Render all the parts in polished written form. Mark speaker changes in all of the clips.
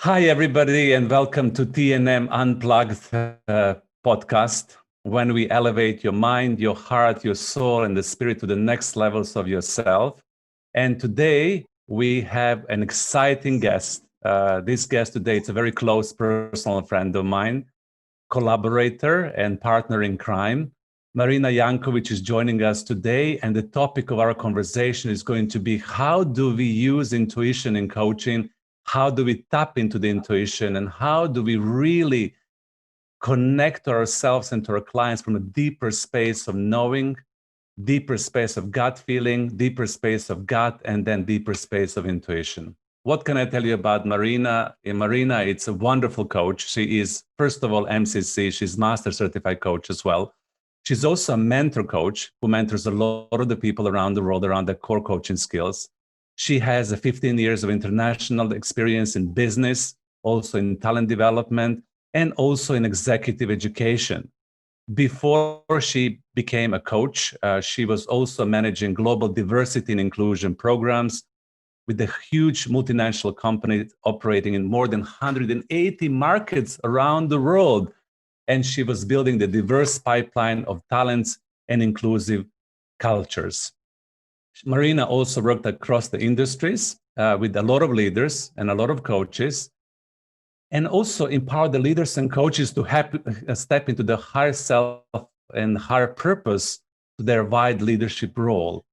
Speaker 1: Hi, everybody, and welcome to TNM Unplugged podcast, when we elevate your mind, your heart, your soul, and the spirit to the next levels of yourself. And today we have an exciting guest. This guest today is a very close personal friend of mine, collaborator and partner in crime. Marina Jankovic is joining us today, and the topic of our conversation is going to be: how do we use intuition in coaching? How do we tap into the intuition, and how do we really connect to ourselves and to our clients from a deeper space of knowing, deeper space of gut feeling, deeper space of gut, and then deeper space of intuition? What can I tell you about Marina? Marina, it's a wonderful coach. She is, first of all, MCC. She's Master Certified Coach as well. She's also a mentor coach who mentors a lot of the people around the world around their core coaching skills. She has 15 years of international experience in business, also in talent development, and also in executive education. Before she became a coach, she was also managing global diversity and inclusion programs with a huge multinational company operating in more than 180 markets around the world. And she was building the diverse pipeline of talents and inclusive cultures. Marina also worked across the industries with a lot of leaders and a lot of coaches, and also empowered the leaders and coaches to step into the higher self and higher purpose to their wide leadership role.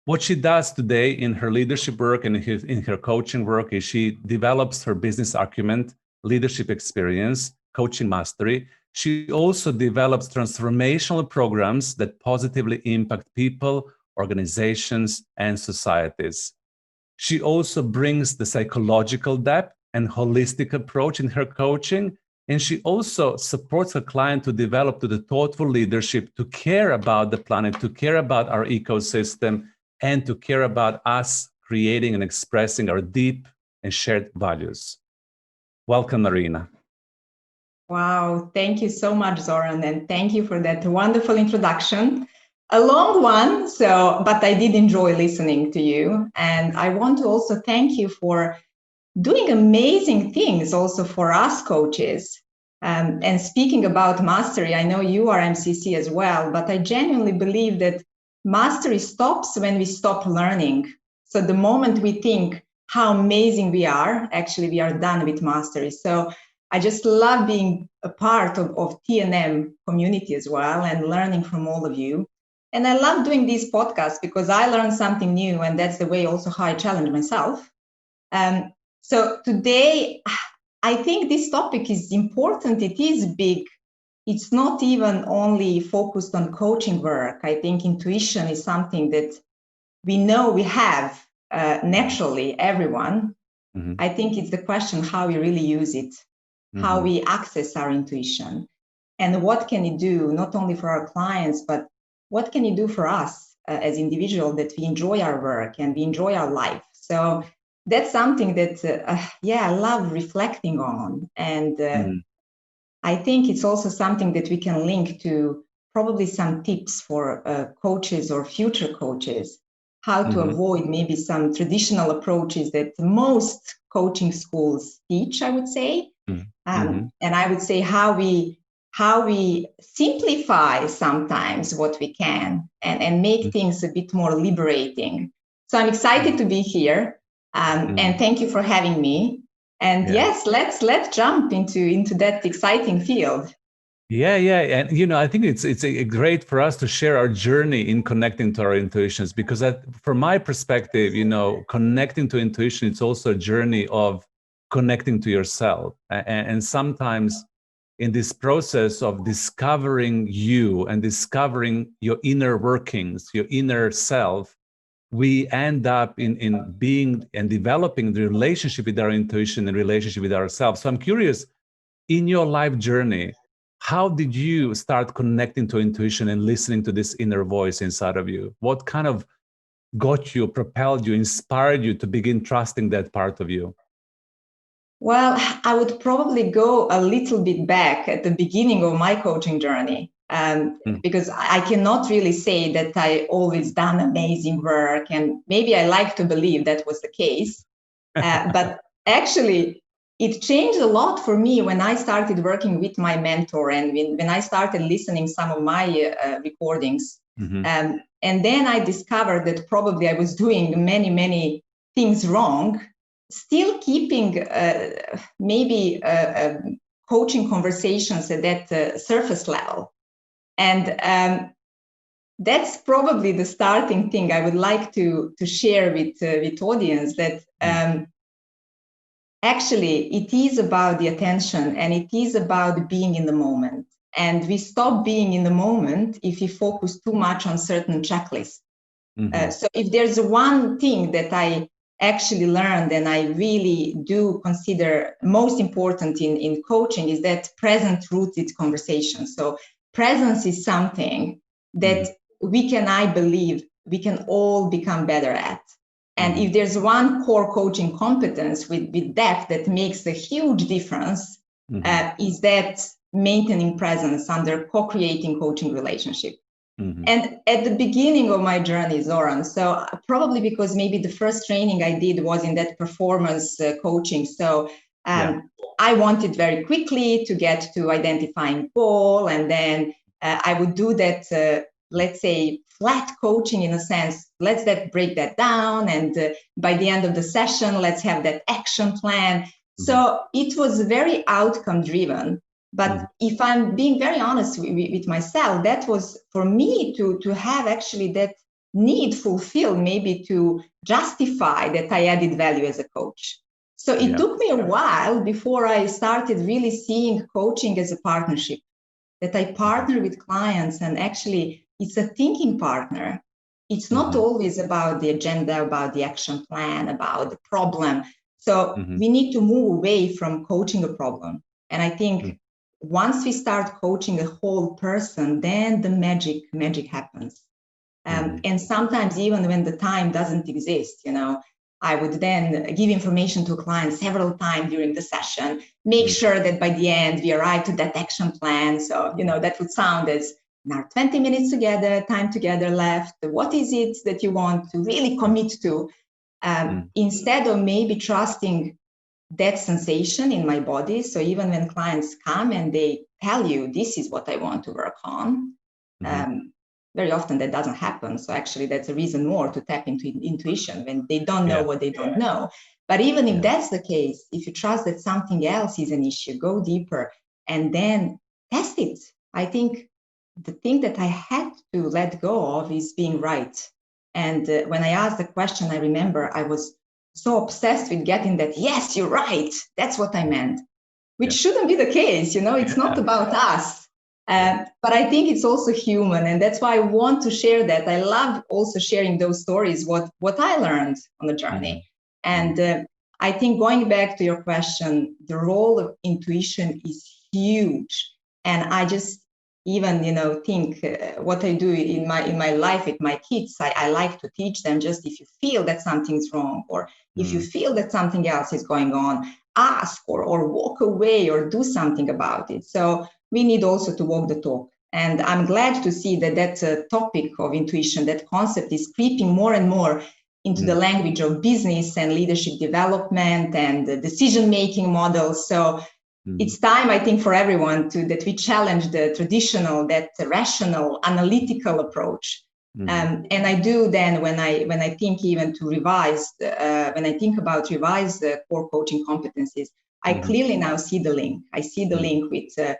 Speaker 1: What she does today in her leadership work and in her coaching work is she develops her business acumen, leadership experience, coaching mastery. She also develops transformational programs that positively impact people, organizations, and societies. She also brings the psychological depth and holistic approach in her coaching, and she also supports her client to develop to the thoughtful leadership, to care about the planet, to care about our ecosystem, and to care about us creating and expressing our deep and shared values. Welcome, Marina.
Speaker 2: Wow, thank you so much, Zoran, and thank you for that wonderful introduction. A long one, but I did enjoy listening to you. And I want to also thank you for doing amazing things also for us coaches. And speaking about mastery, I know you are MCC as well, but I genuinely believe that mastery stops when we stop learning. So the moment we think how amazing we are, actually we are done with mastery. So I just love being a part of TNM community as well and learning from all of you. And I love doing these podcasts because I learn something new, and that's the way also how I challenge myself. So today, I think this topic is important. It is big. It's not even only focused on coaching work. I think intuition is something that we know we have naturally, everyone. Mm-hmm. I think it's the question how we really use it, how we access our intuition, and what can it do, not only for our clients, but what can it do for us as individuals, that we enjoy our work and we enjoy our life. So that's something that, I love reflecting on. And I think it's also something that we can link to probably some tips for coaches or future coaches, how to avoid maybe some traditional approaches that most coaching schools teach, I would say. And I would say how we simplify sometimes what we can and make things a bit more liberating. So I'm excited to be here, and thank you for having me. And yes, let's jump into that exciting field.
Speaker 1: Yeah, and I think it's great for us to share our journey in connecting to our intuitions, because from my perspective, connecting to intuition, it's also a journey of connecting to yourself. And sometimes in this process of discovering you and discovering your inner workings, your inner self, we end up in being and developing the relationship with our intuition and relationship with ourselves. So I'm curious, in your life journey, how did you start connecting to intuition and listening to this inner voice inside of you? What kind of got you, propelled you, inspired you to begin trusting that part of you?
Speaker 2: Well, I would probably go a little bit back at the beginning of my coaching journey. because I cannot really say that I always done amazing work. And maybe I like to believe that was the case. But actually, it changed a lot for me when I started working with my mentor and when I started listening some of my recordings. And then I discovered that probably I was doing many, many things wrong, still keeping maybe coaching conversations at that surface level. And that's probably the starting thing I would like to share with audience, that actually it is about the attention and it is about being in the moment. And we stop being in the moment if we focus too much on certain checklists. So if there's one thing that I actually learned and I really do consider most important in coaching, is that present rooted conversation. So presence is something that I believe we can all become better at. And if there's one core coaching competence with that makes a huge difference, is that maintaining presence under co-creating coaching relationship. And at the beginning of my journey, Zoran, so probably because maybe the first training I did was in that performance coaching. So I wanted very quickly to get to identifying goal. And then I would do that, let's say, flat coaching in a sense. Let's break that down. And by the end of the session, let's have that action plan. So it was very outcome driven. But if I'm being very honest with myself, that was for me to have actually that need fulfilled, maybe to justify that I added value as a coach. So it took me a while before I started really seeing coaching as a partnership, that I partner with clients and actually it's a thinking partner. It's not always about the agenda, about the action plan, about the problem. So we need to move away from coaching a problem. And I think once we start coaching a whole person, then the magic happens. And sometimes even when the time doesn't exist, I would then give information to a client several times during the session, make sure that by the end we arrive to that action plan. So, that would sound as now 20 minutes together, time together left. What is it that you want to really commit to? Instead of maybe trusting that sensation in my body. So even when clients come and they tell you, this is what I want to work on, very often that doesn't happen. So actually that's a reason more to tap into intuition when they don't know what they don't know. But even if that's the case, if you trust that something else is an issue, go deeper and then test it. I think the thing that I had to let go of is being right. And when I asked the question, I remember I was so obsessed with getting that, yes, you're right, that's what I meant, which shouldn't be the case. It's not about us. But I think it's also human. And that's why I want to share that. I love also sharing those stories, what I learned on the journey. And I think going back to your question, the role of intuition is huge. And I just even, think what I do in my life with my kids, I like to teach them, just if you feel that something's wrong, or if you feel that something else is going on, ask or walk away or do something about it. So we need also to walk the talk. And I'm glad to see that topic of intuition, that concept is creeping more and more into the language of business and leadership development and decision-making models. So it's time, I think, for everyone that we challenge the traditional, that rational, analytical approach. And I do then when I think even to revise, when I think about revise the core coaching competencies, I clearly now see the link. I see the link with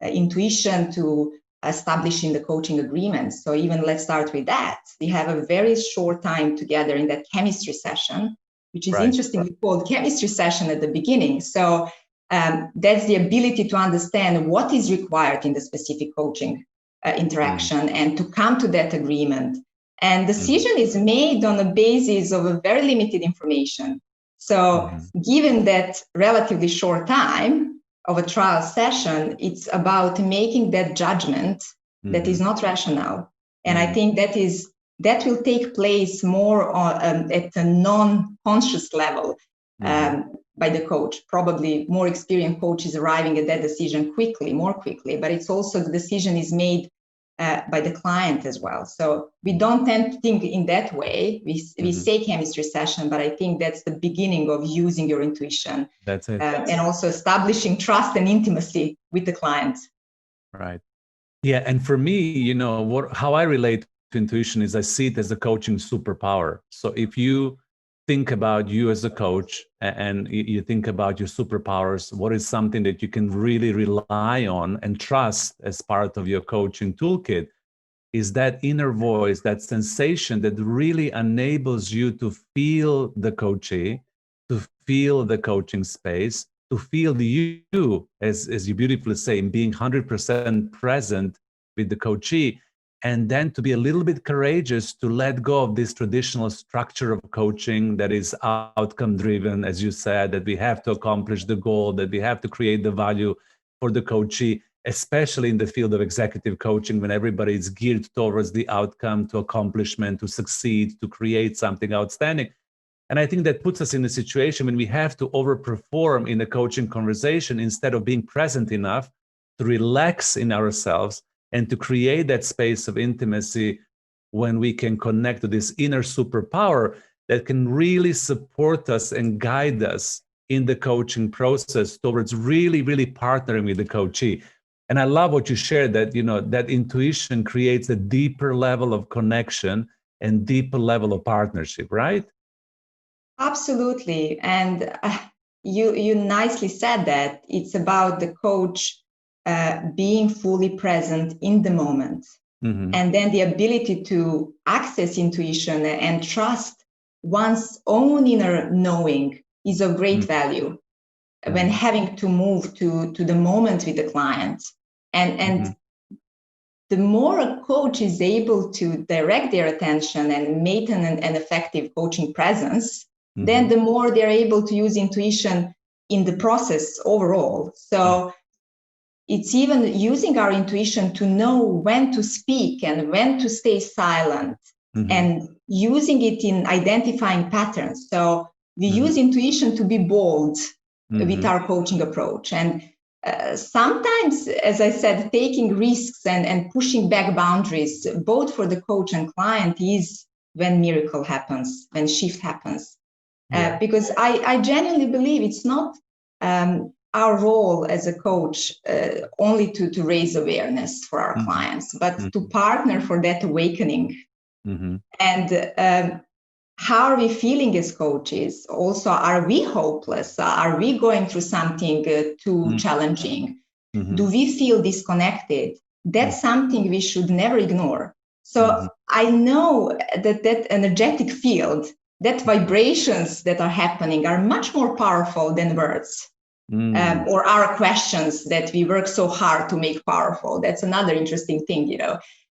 Speaker 2: intuition to establishing the coaching agreements. So even let's start with that. We have a very short time together in that chemistry session, which is interestingly called chemistry session at the beginning. So that's the ability to understand what is required in the specific coaching interaction and to come to that agreement. And decision is made on the basis of a very limited information. So given that relatively short time of a trial session, it's about making that judgment that is not rational. And I think that will take place more at a non-conscious level. by the coach. Probably more experienced coaches arriving at that decision more quickly, but it's also the decision is made by the client as well. So we don't tend to think in that way. We say chemistry session, but I think that's the beginning of using your intuition.
Speaker 1: That's it.
Speaker 2: And also establishing trust and intimacy with the client.
Speaker 1: Right. Yeah. And for me, how I relate to intuition is I see it as a coaching superpower. So if you think about you as a coach and you think about your superpowers, what is something that you can really rely on and trust as part of your coaching toolkit is that inner voice, that sensation that really enables you to feel the coachee, to feel the coaching space, to feel you, as you beautifully say, in being 100% present with the coachee, and then to be a little bit courageous to let go of this traditional structure of coaching that is outcome driven, as you said, that we have to accomplish the goal, that we have to create the value for the coachee, especially in the field of executive coaching, when everybody is geared towards the outcome, to accomplishment, to succeed, to create something outstanding. And I think that puts us in a situation when we have to overperform in the coaching conversation instead of being present enough to relax in ourselves and to create that space of intimacy when we can connect to this inner superpower that can really support us and guide us in the coaching process towards really, really partnering with the coachee. And I love what you shared, that, that intuition creates a deeper level of connection and deeper level of partnership, right?
Speaker 2: Absolutely. And you nicely said that it's about the coach being fully present in the moment. And then the ability to access intuition and trust one's own inner knowing is of great value when having to move to the moment with the client. And the more a coach is able to direct their attention and maintain an effective coaching presence, then the more they're able to use intuition in the process overall. So it's even using our intuition to know when to speak and when to stay silent, and using it in identifying patterns. So we use intuition to be bold with our coaching approach. And sometimes, as I said, taking risks and pushing back boundaries, both for the coach and client, is when miracle happens, when shift happens. Because I genuinely believe it's not our role as a coach only to raise awareness for our clients, but to partner for that awakening. And how are we feeling as coaches? Also, are we hopeless? Are we going through something too challenging? Do we feel disconnected? That's something we should never ignore. So I know that energetic field, that vibrations that are happening are much more powerful than words. Or our questions that we work so hard to make powerful. That's another interesting thing,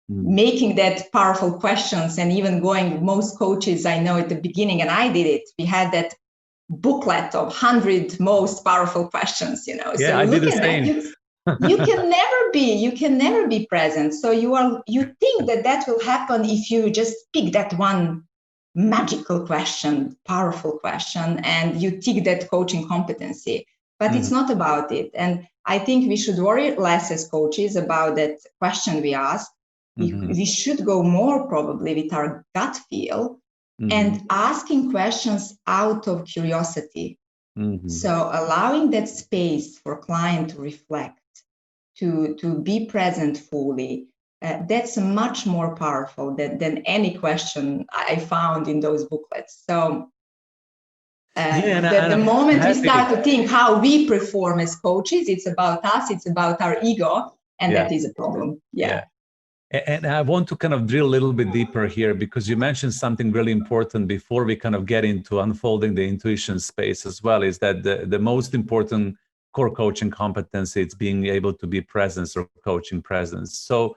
Speaker 2: making that powerful questions, and even going, most coaches I know at the beginning, and I did it, we had that booklet of 100 most powerful questions,
Speaker 1: Yeah,
Speaker 2: so
Speaker 1: I
Speaker 2: look
Speaker 1: did the
Speaker 2: at
Speaker 1: same.
Speaker 2: that. You can never be present. So you think that will happen if you just pick that one magical question, powerful question, and you tick that coaching competency. But it's not about it. And I think we should worry less as coaches about that question we ask. We should go more probably with our gut feel and asking questions out of curiosity. So allowing that space for client to reflect, to be present fully, that's much more powerful than any question I found in those booklets. So the moment we start to think how we perform as coaches, it's about us, it's about our ego, and that is a problem. Yeah.
Speaker 1: And I want to kind of drill a little bit deeper here, because you mentioned something really important before we kind of get into unfolding the intuition space as well, is that the most important core coaching competency is being able to be presence, or coaching presence. So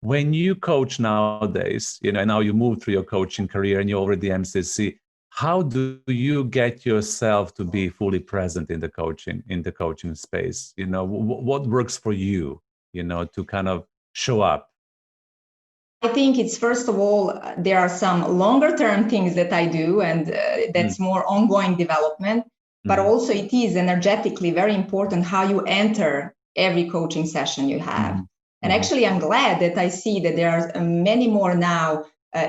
Speaker 1: when you coach nowadays, now you move through your coaching career and you're already MCC, how do you get yourself to be fully present in the coaching space? What works for you, to kind of show up?
Speaker 2: I think it's, first of all, there are some longer term things that I do, and that's more ongoing development. but also it is energetically very important how you enter every coaching session you have. And actually, I'm glad that I see that there are many more now,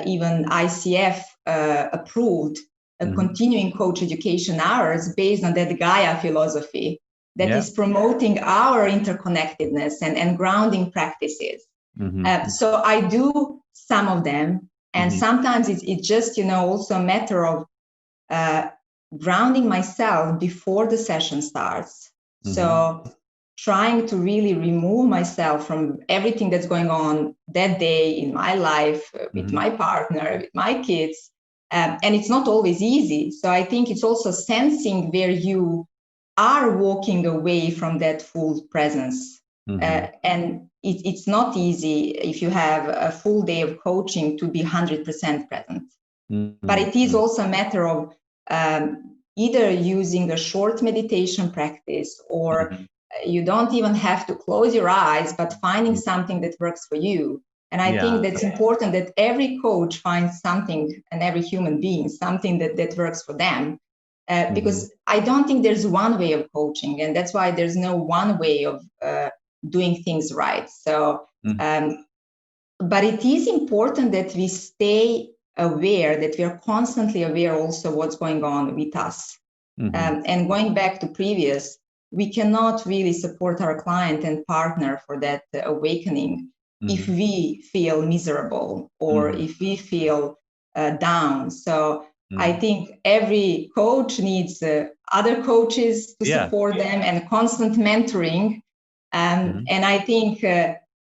Speaker 2: even ICF approved continuing coach education hours based on that Gaia philosophy that is promoting our interconnectedness and grounding practices. So I do some of them, and sometimes it's just, also a matter of grounding myself before the session starts. So trying to really remove myself from everything that's going on that day in my life, with my partner, with my kids. And it's not always easy. So I think it's also sensing where you are walking away from that full presence. And it's not easy if you have a full day of coaching to be 100% present. But it is also a matter of either using a short meditation practice, or you don't even have to close your eyes, but finding something that works for you. And I think that's important, that every coach finds something, and every human being, something that works for them. Because I don't think there's one way of coaching, and that's why there's no one way of doing things right. So, but it is important that we stay aware, that we are constantly aware also what's going on with us. And going back to previous, we cannot really support our client and partner for that awakening if we feel miserable or if we feel down. So I think every coach needs other coaches to support them, and constant mentoring. And I think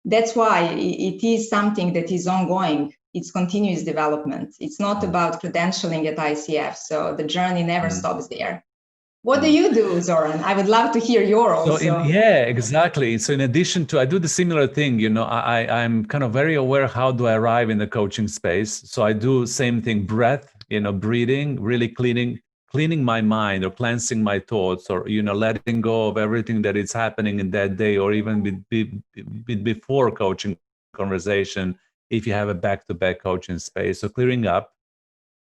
Speaker 2: that's why it is something that is ongoing. It's continuous development. It's not about credentialing at ICF. So the journey never stops there. What do you do, Zoran? I would love to hear your also.
Speaker 1: So exactly. So in addition to, I do the similar thing, I'm kind of very aware how do I arrive in the coaching space. So I do same thing, breath, breathing, really cleaning my mind, or cleansing my thoughts, or, letting go of everything that is happening in that day, or even before coaching conversation, if you have a back-to-back coaching space. So clearing up,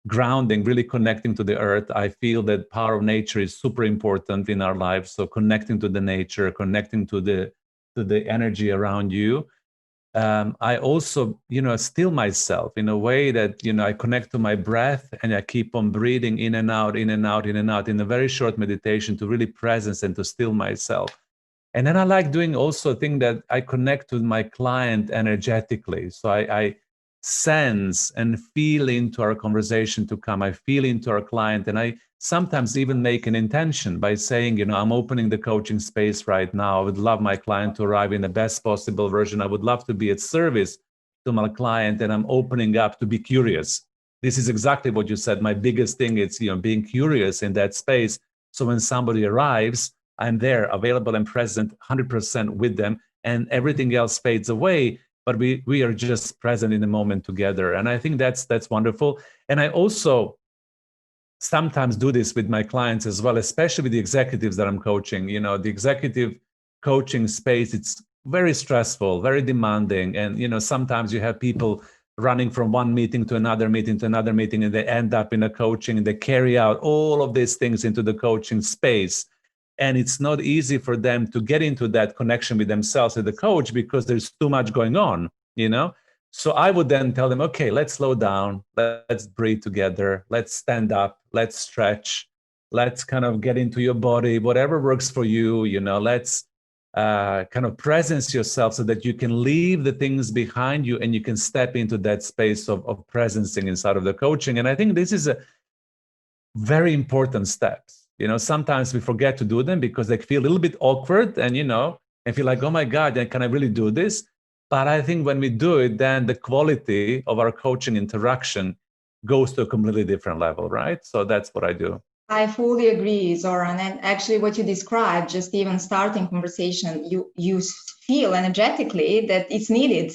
Speaker 1: grounding, really connecting to the earth. I feel that power of nature is super important in our lives. So connecting to the nature, connecting to the energy around you. I also, still myself in a way that, I connect to my breath, and I keep on breathing in and out, in and out, in and out, in a very short meditation to really presence and to still myself. And then I like doing also a thing that I connect with my client energetically. So I sense and feel into our conversation to come. I feel into our client, and I sometimes even make an intention by saying, I'm opening the coaching space right now. I would love my client to arrive in the best possible version. I would love to be at service to my client, and I'm opening up to be curious. This is exactly what you said. My biggest thing is, being curious in that space. So when somebody arrives, I'm there, available and present 100% with them, and everything else fades away. But we are just present in the moment together. And I think that's wonderful. And I also sometimes do this with my clients as well, especially with the executives that I'm coaching. The executive coaching space, it's very stressful, very demanding. And, sometimes you have people running from one meeting to another meeting to another meeting, and they end up in a coaching, and they carry out all of these things into the coaching space. And it's not easy for them to get into that connection with themselves with the coach, because there's too much going on, So I would then tell them, okay, let's slow down. Let's breathe together. Let's stand up. Let's stretch. Let's kind of get into your body, whatever works for you, let's kind of presence yourself so that you can leave the things behind you and you can step into that space of presencing inside of the coaching. And I think this is a very important steps. Sometimes we forget to do them because they feel a little bit awkward, and, and feel like, oh my God, can I really do this? But I think when we do it, then the quality of our coaching interaction goes to a completely different level, right? So that's what I do.
Speaker 2: I fully agree, Zoran. And actually what you described, just even starting conversation, you feel energetically that it's needed.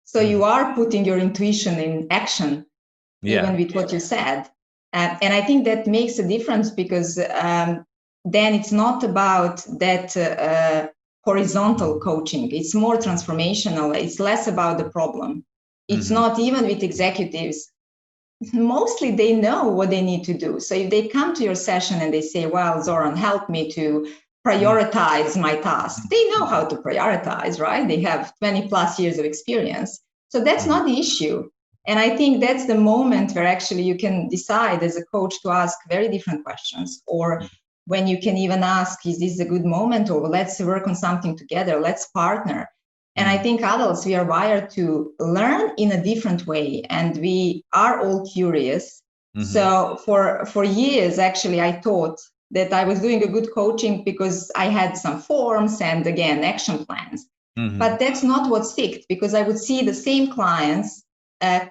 Speaker 2: So you are putting your intuition in action, even with what you said. And I think that makes a difference, because then it's not about that horizontal coaching. It's more transformational. It's less about the problem. It's not, even with executives, mostly they know what they need to do. So if they come to your session and they say, well, Zoran, help me to prioritize my task, they know how to prioritize, right? They have 20 plus years of experience. So that's not the issue. And I think that's the moment where actually you can decide as a coach to ask very different questions, or when you can even ask, is this a good moment, or let's work on something together, let's partner. And I think adults, we are wired to learn in a different way, and we are all curious. So for years, actually, I thought that I was doing a good coaching because I had some forms and, again, action plans. But that's not what sticked, because I would see the same clients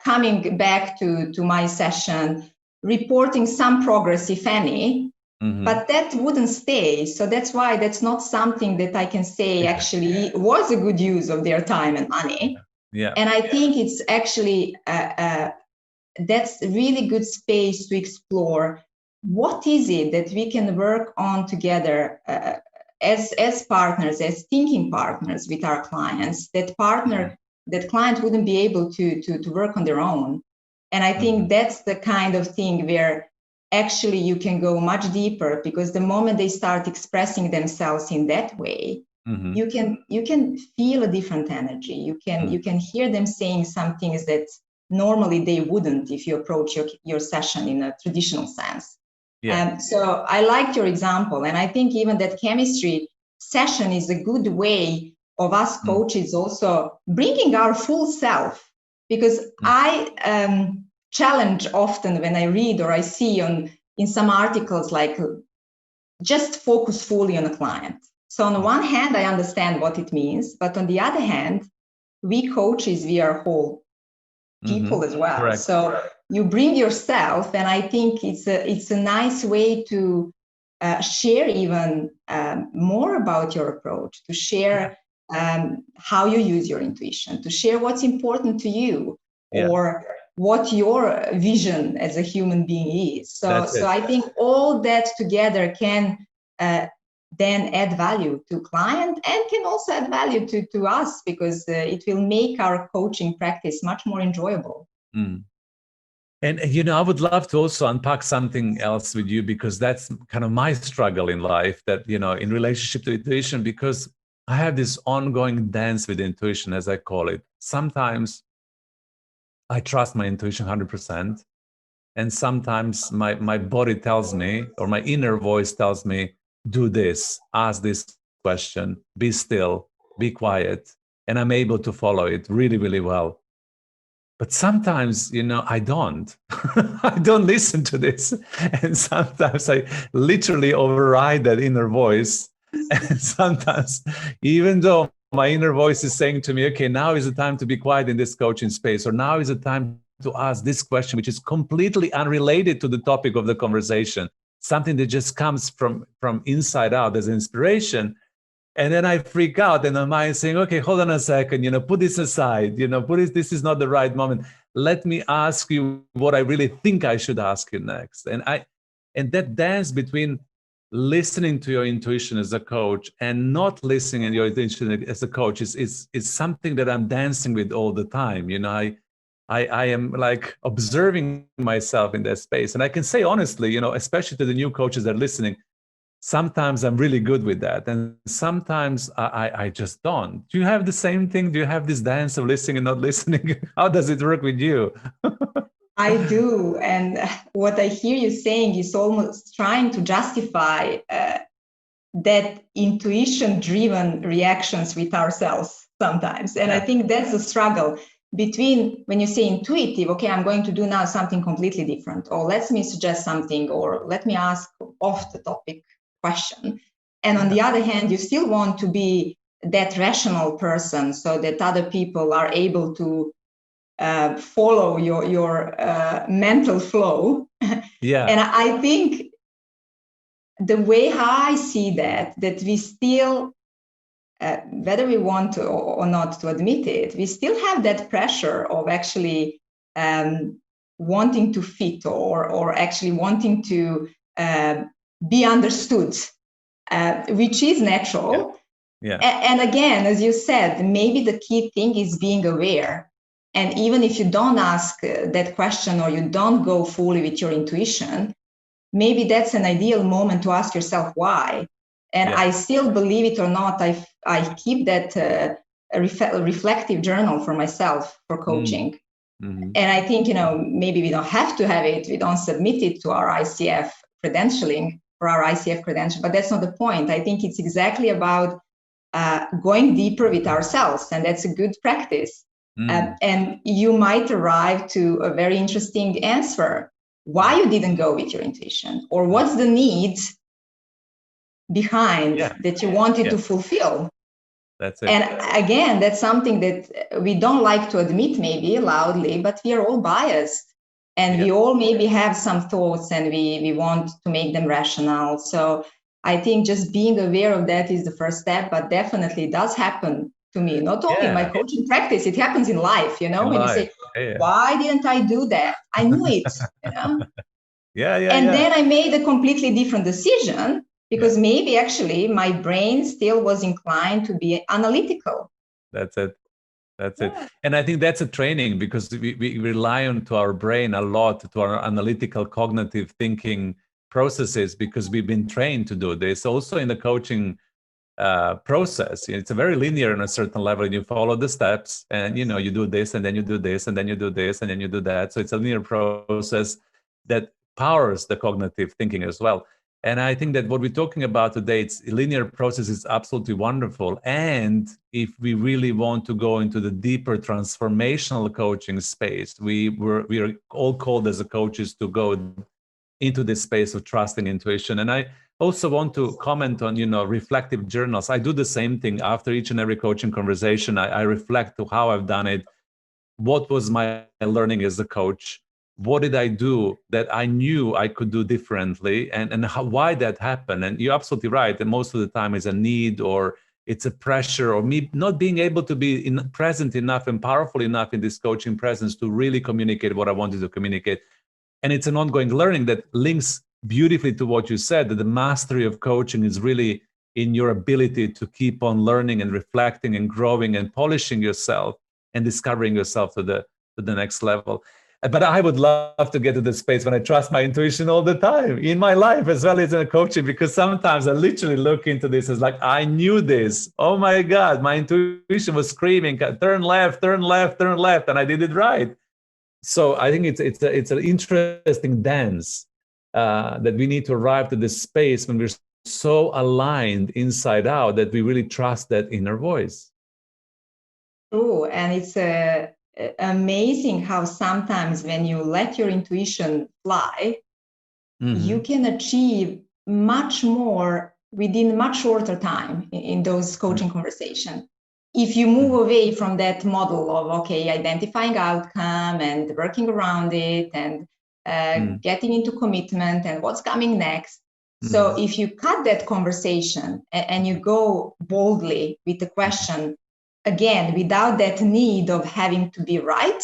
Speaker 2: coming back to my session, reporting some progress, if any, but that wouldn't stay. So that's why that's not something that I can say actually was a good use of their time and money. And I think it's actually, that's a really good space to explore what is it that we can work on together as partners, as thinking partners with our clients, that client wouldn't be able to work on their own. And I think that's the kind of thing where actually you can go much deeper, because the moment they start expressing themselves in that way, you can feel a different energy. You can hear them saying some things that normally they wouldn't if you approach your session in a traditional sense. So I liked your example, and I think even that chemistry session is a good way of us coaches also bringing our full self, because I challenge often when I read or I see in some articles, like, just focus fully on a client. So on the one hand, I understand what it means, but on the other hand, we coaches, we are whole people as well.
Speaker 1: Correct.
Speaker 2: So you bring yourself, and I think it's a nice way to share even more about your approach, to share how you use your intuition, to share what's important to you, or what your vision as a human being is. So I think all that together can then add value to client, and can also add value to us, because it will make our coaching practice much more enjoyable.
Speaker 1: And, I would love to also unpack something else with you, because that's kind of my struggle in life, that, in relationship to intuition, because I have this ongoing dance with intuition, as I call it. Sometimes I trust my intuition 100%. And sometimes my body tells me, or my inner voice tells me, do this, ask this question, be still, be quiet. And I'm able to follow it really, really well. But sometimes, I don't. I don't listen to this. And sometimes I literally override that inner voice. And sometimes, even though my inner voice is saying to me, okay, now is the time to be quiet in this coaching space, or now is the time to ask this question, which is completely unrelated to the topic of the conversation, something that just comes from inside out as inspiration. And then I freak out, and my mind saying, okay, hold on a second, put this aside, this is not the right moment. Let me ask you what I really think I should ask you next. And that dance between listening to your intuition as a coach and not listening to your intuition as a coach is something that I'm dancing with all the time. I am like observing myself in that space. And I can say honestly, especially to the new coaches that are listening, sometimes I'm really good with that. And sometimes I just don't. Do you have the same thing? Do you have this dance of listening and not listening? How does it work with you?
Speaker 2: I do. And what I hear you saying is almost trying to justify that intuition-driven reactions with ourselves sometimes. And I think that's a struggle between, when you say intuitive, okay, I'm going to do now something completely different, or let me suggest something, or let me ask off the topic question. And on the other hand, you still want to be that rational person, so that other people are able to follow your mental flow. And I think the way how I see that we still, whether we want to or not to admit it, we still have that pressure of actually wanting to fit, or actually wanting to be understood, which is natural. And again, as you said, maybe the key thing is being aware. And even if you don't ask that question or you don't go fully with your intuition, maybe that's an ideal moment to ask yourself why. And I still, believe it or not, I keep that reflective journal for myself for coaching.
Speaker 1: Mm-hmm.
Speaker 2: And I think, maybe we don't have to have it. We don't submit it to our ICF credentialing for our ICF credential, but that's not the point. I think it's exactly about going deeper with ourselves, and that's a good practice. And you might arrive to a very interesting answer why you didn't go with your intuition, or what's the need behind that you wanted to fulfill.
Speaker 1: That's it.
Speaker 2: And again, that's something that we don't like to admit maybe loudly, but we are all biased, and we all maybe have some thoughts, and we want to make them rational. So I think just being aware of that is the first step, but definitely does happen to me, not only in my coaching practice, it happens in life, when you say, why didn't I do that? I knew it, And then I made a completely different decision, because maybe actually my brain still was inclined to be analytical.
Speaker 1: That's it. And I think that's a training, because we rely on to our brain a lot, to our analytical cognitive thinking processes, because we've been trained to do this. Also in the coaching process, it's a very linear on a certain level, and you follow the steps, and you do this, and then you do this, and then you do this, and then you do that. So it's a linear process that powers the cognitive thinking as well. And I think that what we're talking about today, it's a linear process, is absolutely wonderful. And if we really want to go into the deeper transformational coaching space, we are all called as coaches to go into this space of trusting intuition. And I also want to comment on, reflective journals. I do the same thing after each and every coaching conversation. I reflect to how I've done it. What was my learning as a coach? What did I do that I knew I could do differently, and why that happened? And you're absolutely right. And most of the time it's a need, or it's a pressure, or me not being able to be present enough and powerful enough in this coaching presence to really communicate what I wanted to communicate. And it's an ongoing learning that links beautifully to what you said, that the mastery of coaching is really in your ability to keep on learning and reflecting and growing and polishing yourself and discovering yourself to the next level. But I would love to get to the space when I trust my intuition all the time in my life as well as in coaching, because sometimes I literally look into this as like, I knew this. Oh my God, my intuition was screaming, turn left, turn left, turn left, and I did it right. So I think it's an interesting dance that we need to arrive to this space when we're so aligned inside out that we really trust that inner voice.
Speaker 2: True, and it's amazing how sometimes when you let your intuition fly, you can achieve much more within much shorter time in those coaching conversations. If you move away from that model of, identifying outcome and working around it and getting into commitment and what's coming next. So if you cut that conversation and you go boldly with the question, again, without that need of having to be right,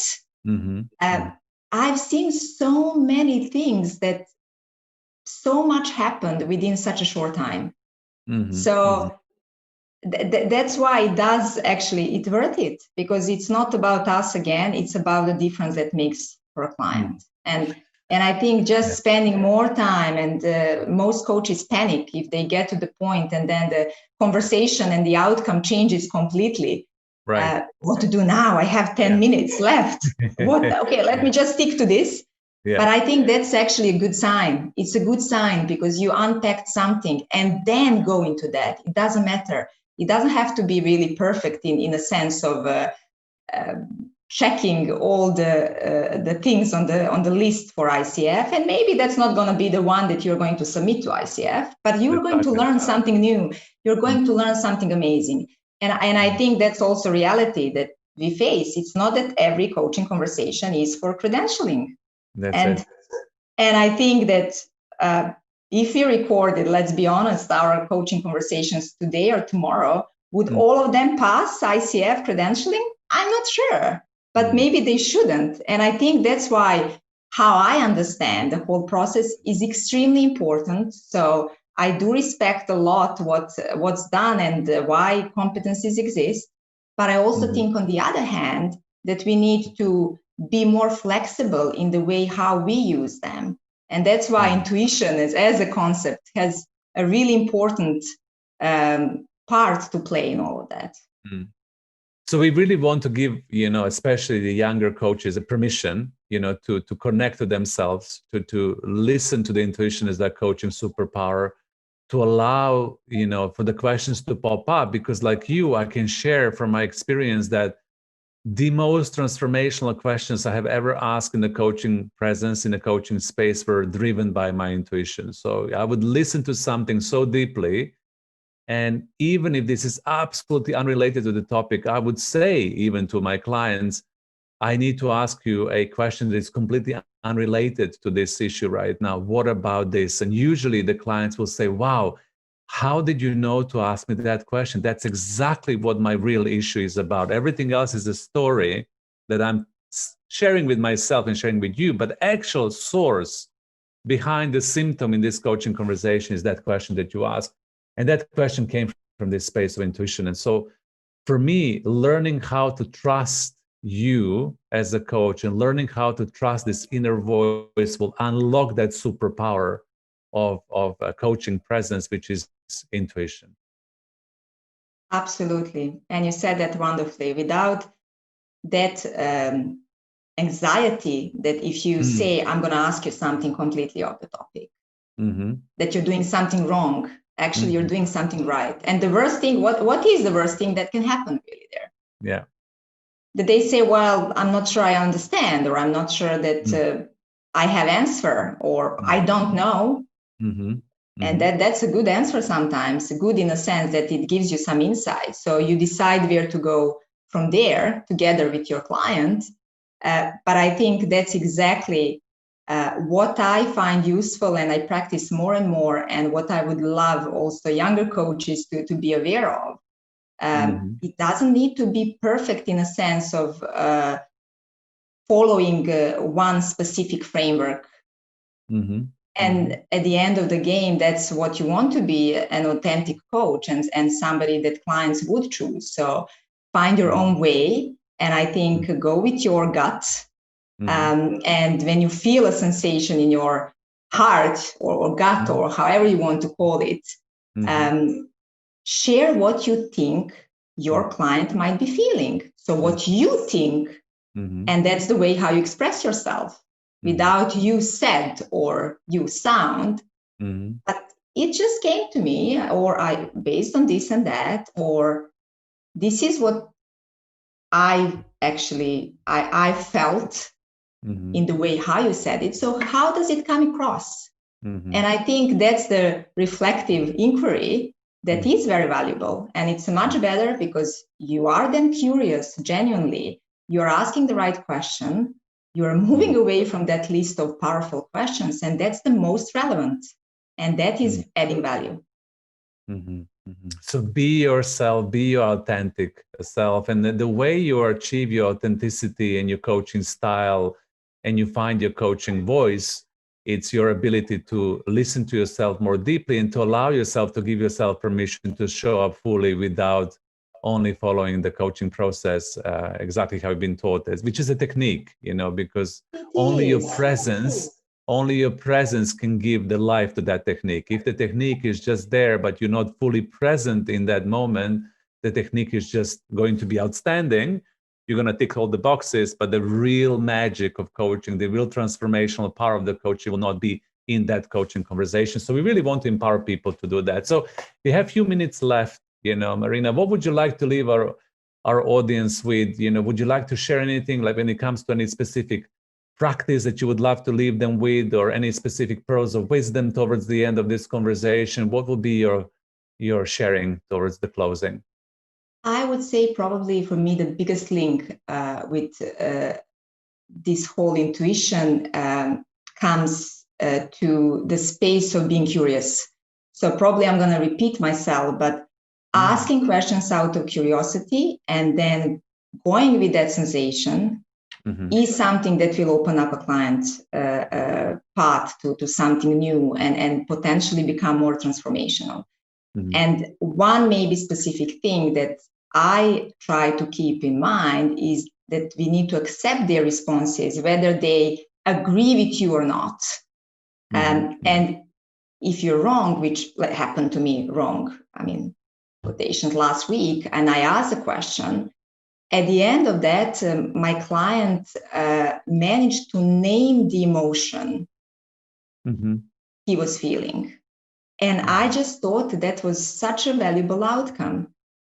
Speaker 2: I've seen so many things that so much happened within such a short time. So that's why it does actually, it's worth it, because it's not about us again, it's about the difference that makes for a client. And I think just spending more time, and most coaches panic if they get to the point and then the conversation and the outcome changes completely.
Speaker 1: Right.
Speaker 2: What to do now? I have 10 minutes left. Let me just stick to this. But I think that's actually a good sign. It's a good sign because you unpacked something and then go into that. It doesn't matter. It doesn't have to be really perfect in a sense of checking all the things on the list for ICF. And maybe that's not going to be the one that you're going to submit to ICF, but you're going to learn something new. You're going to learn something amazing. And I think that's also reality that we face. It's not that every coaching conversation is for credentialing. And I think that if we recorded, let's be honest, our coaching conversations today or tomorrow, would all of them pass ICF credentialing? I'm not sure, but maybe they shouldn't. And I think that's why how I understand the whole process is extremely important. So I do respect a lot what's done and why competencies exist. But I also think, on the other hand, that we need to be more flexible in the way how we use them. And that's why intuition as a concept has a really important part to play in all of that.
Speaker 1: So we really want to give, especially the younger coaches, a permission, to connect to themselves, to listen to the intuition as their coaching superpower, to allow, for the questions to pop up. Because like you, I can share from my experience that the most transformational questions I have ever asked in the coaching presence, in the coaching space, were driven by my intuition. So I would listen to something so deeply. And even if this is absolutely unrelated to the topic, I would say even to my clients, I need to ask you a question that is completely unrelated to this issue right now. What about this? And usually the clients will say, wow, how did you know to ask me that question? That's exactly what my real issue is about. Everything else is a story that I'm sharing with myself and sharing with you. But the actual source behind the symptom in this coaching conversation is that question that you asked. And that question came from this space of intuition. And so for me, learning how to trust you as a coach and learning how to trust this inner voice will unlock that superpower of a coaching presence, which is intuition.
Speaker 2: Absolutely. And you said that wonderfully. Without that anxiety that if you say, I'm going to ask you something completely off the topic, that you're doing something wrong, actually you're doing something right. And the worst thing, what is the worst thing that can happen really there?
Speaker 1: Yeah.
Speaker 2: That they say, well, I'm not sure I understand, or I'm not sure that I have answer, or I don't know. And that's a good answer sometimes, good in a sense that it gives you some insight. So you decide where to go from there together with your client. But I think that's exactly what I find useful and I practice more and more, and what I would love also younger coaches to be aware of. It doesn't need to be perfect in a sense of following one specific framework. And at the end of the game, that's what you want to be, an authentic coach and somebody that clients would choose. So find your own way. And I think go with your gut. And when you feel a sensation in your heart or gut or however you want to call it, share what you think your client might be feeling. So what you think, and that's the way how you express yourself. Without you said or you sound, but it just came to me, or I based on this and that, or this is what I actually I felt in the way how you said it. So how does it come across? And I think that's the reflective inquiry that is very valuable, and it's much better because you are then curious genuinely. You're asking the right question. You're moving away from that list of powerful questions, and that's the most relevant, and that is adding value.
Speaker 1: So be yourself, be your authentic self, and the way you achieve your authenticity and your coaching style and you find your coaching voice, it's your ability to listen to yourself more deeply and to allow yourself to give yourself permission to show up fully without only following the coaching process exactly how you've been taught, which is a technique, because only your presence can give the life to that technique. If the technique is just there, but you're not fully present in that moment, the technique is just going to be outstanding. You're going to tick all the boxes, but the real magic of coaching, the real transformational power of the coaching will not be in that coaching conversation. So we really want to empower people to do that. So we have a few minutes left. Marina, what would you like to leave our audience with? Would you like to share anything, like when it comes to any specific practice that you would love to leave them with, or any specific pearls of wisdom towards the end of this conversation? What would be your sharing towards the closing?
Speaker 2: I would say probably for me, the biggest link with this whole intuition comes to the space of being curious. So probably I'm going to repeat myself, but asking questions out of curiosity and then going with that sensation is something that will open up a client's path to something new and potentially become more transformational. And one maybe specific thing that I try to keep in mind is that we need to accept their responses, whether they agree with you or not. And if you're wrong, which happened to me wrong, I mean, quotations last week, and I asked a question, at the end of that, my client managed to name the emotion he was feeling. And I just thought that was such a valuable outcome.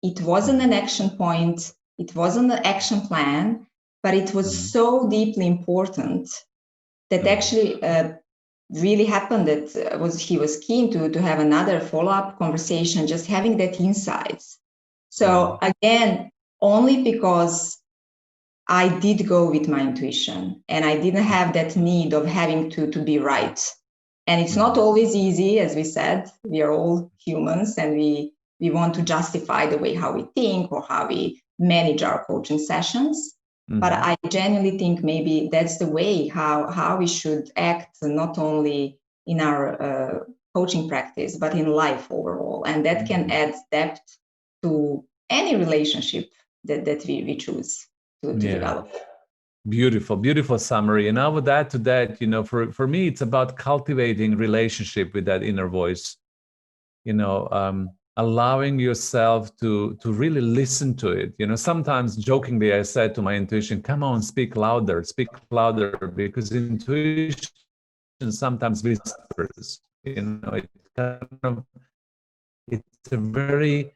Speaker 2: It wasn't an action point, it wasn't an action plan, but it was so deeply important that actually really happened that he was keen to have another follow-up conversation, just having that insights. So again, only because I did go with my intuition and I didn't have that need of having to be right. And it's not always easy, as we said, we are all humans and we want to justify the way how we think or how we manage our coaching sessions. But I genuinely think maybe that's the way how we should act, not only in our coaching practice, but in life overall. And that can add depth to any relationship that we choose to develop.
Speaker 1: Beautiful summary. And I would add to that, for me, it's about cultivating relationship with that inner voice, allowing yourself to really listen to it. Sometimes jokingly, I said to my intuition, come on, speak louder, because intuition sometimes whispers, it's a very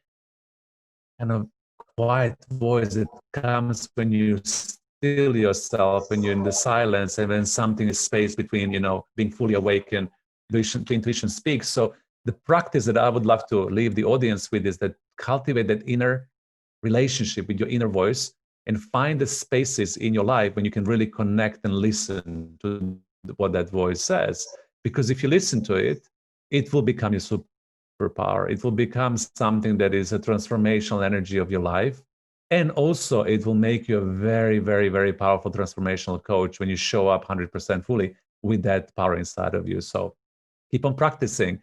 Speaker 1: kind of quiet voice that comes when you still yourself, when you're in the silence, and when something is space between, being fully awake and the intuition speaks. So the practice that I would love to leave the audience with is that cultivate that inner relationship with your inner voice and find the spaces in your life when you can really connect and listen to what that voice says. Because if you listen to it, it will become your superpower. It will become something that is a transformational energy of your life. And also it will make you a very, very, very powerful transformational coach when you show up 100% fully with that power inside of you. So keep on practicing.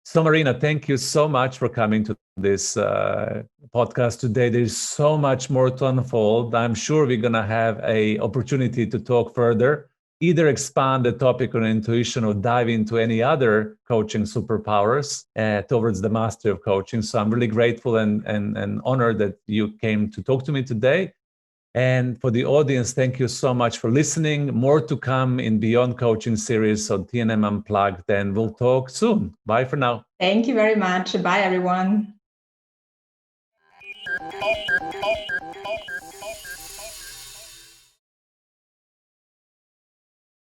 Speaker 1: So Marina, thank you so much for coming to this podcast today. There's so much more to unfold. I'm sure we're going to have an opportunity to talk further, either expand the topic on intuition or dive into any other coaching superpowers towards the mastery of coaching. So I'm really grateful and honored that you came to talk to me today. And for the audience, thank you so much for listening. More to come in Beyond Coaching series on TNM Unplugged, and we'll talk soon. Bye for now.
Speaker 2: Thank you very much. Bye, everyone.